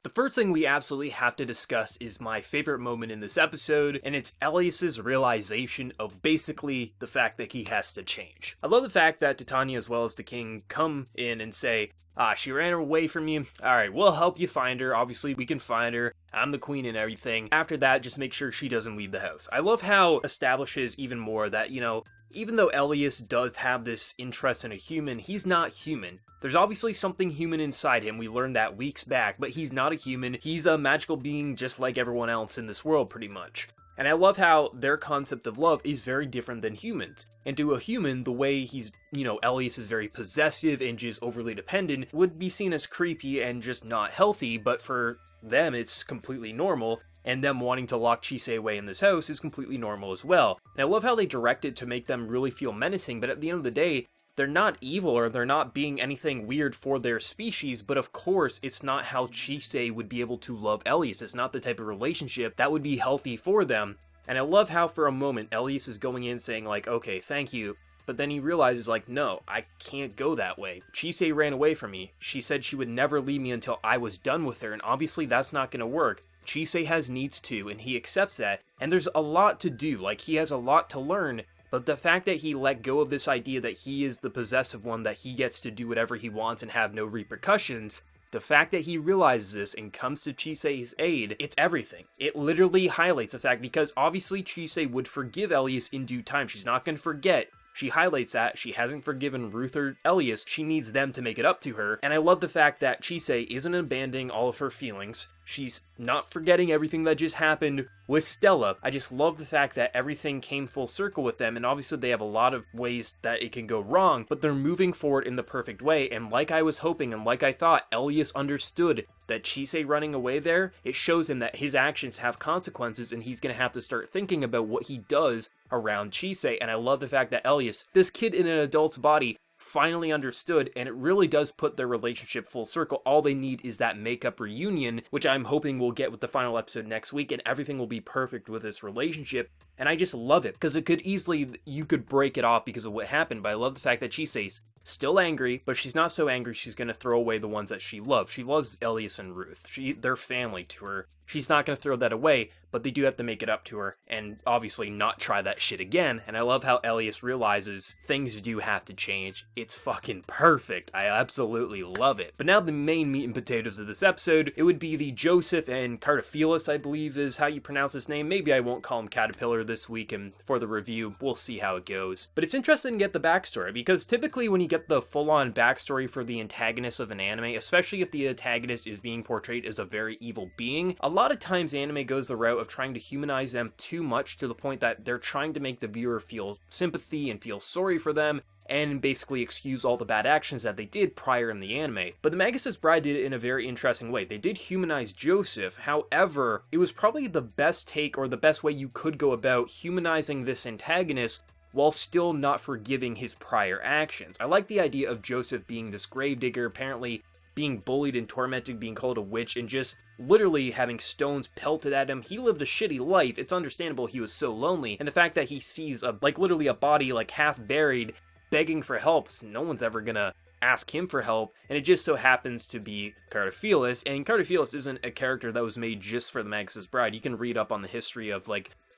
The first thing we absolutely have to discuss is my favorite moment in this episode, and it's Elias's realization of basically the fact that he has to change. I love the fact that Titania as well as the king come in and say, she ran away from you. Alright, we'll help you find her. Obviously, we can find her. I'm the queen and everything. After that, just make sure she doesn't leave the house. I love how it establishes even more that, even though Elias does have this interest in a human, he's not human. There's obviously something human inside him, we learned that weeks back, but he's not a human, he's a magical being just like everyone else in this world pretty much. And I love how their concept of love is very different than humans. And to a human, the way he's, Elias is very possessive and just overly dependent would be seen as creepy and just not healthy, but for them it's completely normal. And them wanting to lock Chisei away in this house is completely normal as well. And I love how they direct it to make them really feel menacing, but at the end of the day, they're not evil or they're not being anything weird for their species, but of course, it's not how Chisei would be able to love Elias. It's not the type of relationship that would be healthy for them. And I love how for a moment, Elias is going in saying like, okay, thank you. But then he realizes like, no, I can't go that way. Chisei ran away from me. She said she would never leave me until I was done with her, and obviously that's not gonna work. Chisei has needs too, and he accepts that. And there's a lot to do, like he has a lot to learn. But the fact that he let go of this idea that he is the possessive one, that he gets to do whatever he wants and have no repercussions, the fact that he realizes this and comes to Chisei's aid, it's everything. It literally highlights the fact, because obviously Chisei would forgive Elias in due time. She's not going to forget. She highlights that she hasn't forgiven Ruth or Elias. She needs them to make it up to her. And I love the fact that Chisei isn't abandoning all of her feelings. She's not forgetting everything that just happened with Stella. I just love the fact that everything came full circle with them, and obviously they have a lot of ways that it can go wrong, but they're moving forward in the perfect way, and like I was hoping and like I thought, Elias understood that Chisei running away there, it shows him that his actions have consequences, and he's gonna have to start thinking about what he does around Chisei. And I love the fact that Elias, this kid in an adult's body, finally understood, and it really does put their relationship full circle. All they need is that makeup reunion, which I'm hoping we'll get with the final episode next week, and everything will be perfect with this relationship. And I just love it, because it could easily, you could break it off because of what happened, but I love the fact that Chisei's still angry, but she's not so angry she's going to throw away the ones that she loves. She loves Elias and Ruth. They're family to her. She's not going to throw that away, but they do have to make it up to her, and obviously not try that shit again. And I love how Elias realizes things do have to change. It's fucking perfect. I absolutely love it. But now the main meat and potatoes of this episode, it would be the Joseph and Cartaphilus, I believe is how you pronounce his name. Maybe I won't call him Caterpillar this week, and for the review, we'll see how it goes. But it's interesting to get the backstory, because typically when you get the full-on backstory for the antagonist of an anime, especially if the antagonist is being portrayed as a very evil being, a lot of times anime goes the route of trying to humanize them too much to the point that they're trying to make the viewer feel sympathy and feel sorry for them, and basically excuse all the bad actions that they did prior in the anime. But the Magus' Bride did it in a very interesting way. They did humanize Joseph, however, it was probably the best take, or the best way you could go about humanizing this antagonist while still not forgiving his prior actions. I like the idea of Joseph being this gravedigger, apparently being bullied and tormented, being called a witch, and just literally having stones pelted at him. He lived a shitty life. It's understandable he was so lonely. And the fact that he sees literally a body half buried begging for help, no one's ever gonna ask him for help, and it just so happens to be Cartaphilus. And Cartaphilus isn't a character that was made just for the Magus' Bride. You can read up on the history of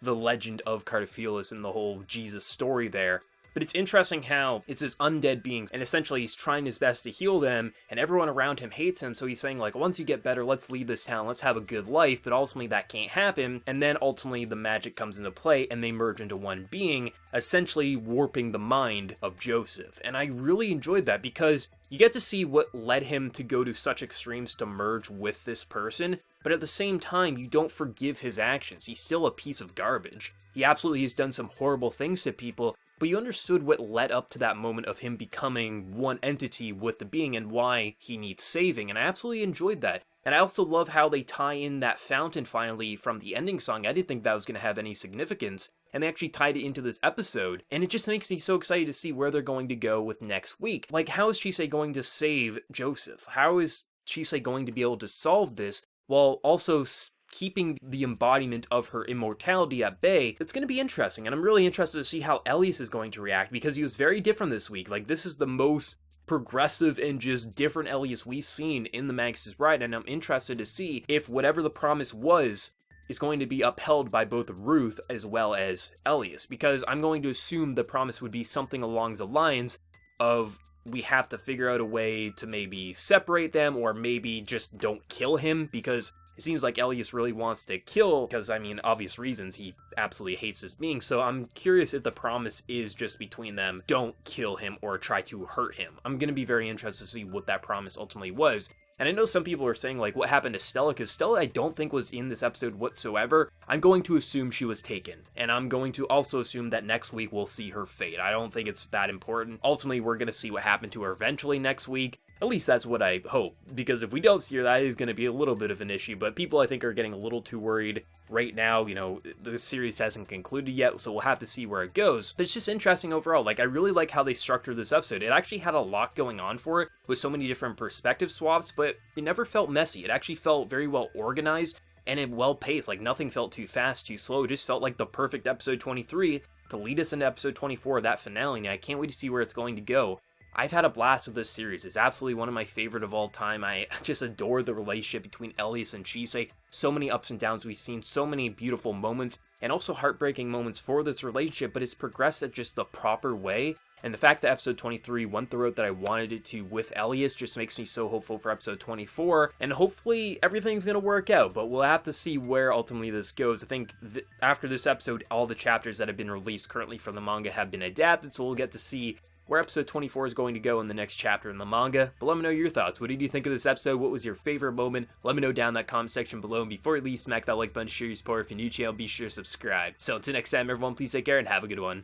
the legend of Cartaphilus and the whole Jesus story there. But it's interesting how it's this undead being, and essentially he's trying his best to heal them, and everyone around him hates him, so he's saying once you get better, let's leave this town, let's have a good life, but ultimately that can't happen, and then ultimately the magic comes into play, and they merge into one being, essentially warping the mind of Joseph. And I really enjoyed that, because you get to see what led him to go to such extremes to merge with this person, but at the same time, you don't forgive his actions. He's still a piece of garbage. He absolutely has done some horrible things to people, but you understood what led up to that moment of him becoming one entity with the being and why he needs saving, and I absolutely enjoyed that. And I also love how they tie in that fountain finally from the ending song. I didn't think that was going to have any significance, and they actually tied it into this episode, and it just makes me so excited to see where they're going to go with next week. How is Chisei going to save Joseph? How is Chisei going to be able to solve this while also keeping the embodiment of her immortality at bay? It's going to be interesting, and I'm really interested to see how Elias is going to react, because he was very different this week. This is the most progressive and just different Elias we've seen in the Magus' Bride, and I'm interested to see if whatever the promise was is going to be upheld by both Ruth as well as Elias, because I'm going to assume the promise would be something along the lines of we have to figure out a way to maybe separate them, or maybe just don't kill him, because it seems like Elias really wants to kill, because, I mean, obvious reasons, he absolutely hates this being, so I'm curious if the promise is just between them, don't kill him or try to hurt him. I'm gonna be very interested to see what that promise ultimately was. And I know some people are saying, like, what happened to Stella? Because Stella I don't think was in this episode whatsoever. I'm going to assume she was taken. And I'm going to also assume that next week we'll see her fate. I don't think it's that important. Ultimately, we're going to see what happened to her eventually next week. At least that's what I hope. Because if we don't see her, that is going to be a little bit of an issue. But people, I think, are getting a little too worried right now. You know, the series hasn't concluded yet, so we'll have to see where it goes. But it's just interesting overall. Like, I really like how they structured this episode. It actually had a lot going on for it, with so many different perspective swaps, but it never felt messy. It actually felt very well organized and it well paced. Like, nothing felt too fast, too slow. It just felt like the perfect episode 23 to lead us into episode 24, that finale, and I can't wait to see where it's going to go. I've had a blast with this series. It's absolutely one of my favorite of all time. I just adore the relationship between Elias and Chise. So many ups and downs we've seen, so many beautiful moments, and also heartbreaking moments for this relationship, but it's progressed at just the proper way. And the fact that episode 23 went the road that I wanted it to with Elias just makes me so hopeful for episode 24. And hopefully everything's going to work out, but we'll have to see where ultimately this goes. I think after this episode, all the chapters that have been released currently from the manga have been adapted, so we'll get to see where episode 24 is going to go in the next chapter in the manga. But let me know your thoughts. What did you think of this episode? What was your favorite moment? Let me know down in that comment section below. And before you leave, smack that like button, share your support. If you're new to the channel, be sure to subscribe. So until next time, everyone, please take care and have a good one.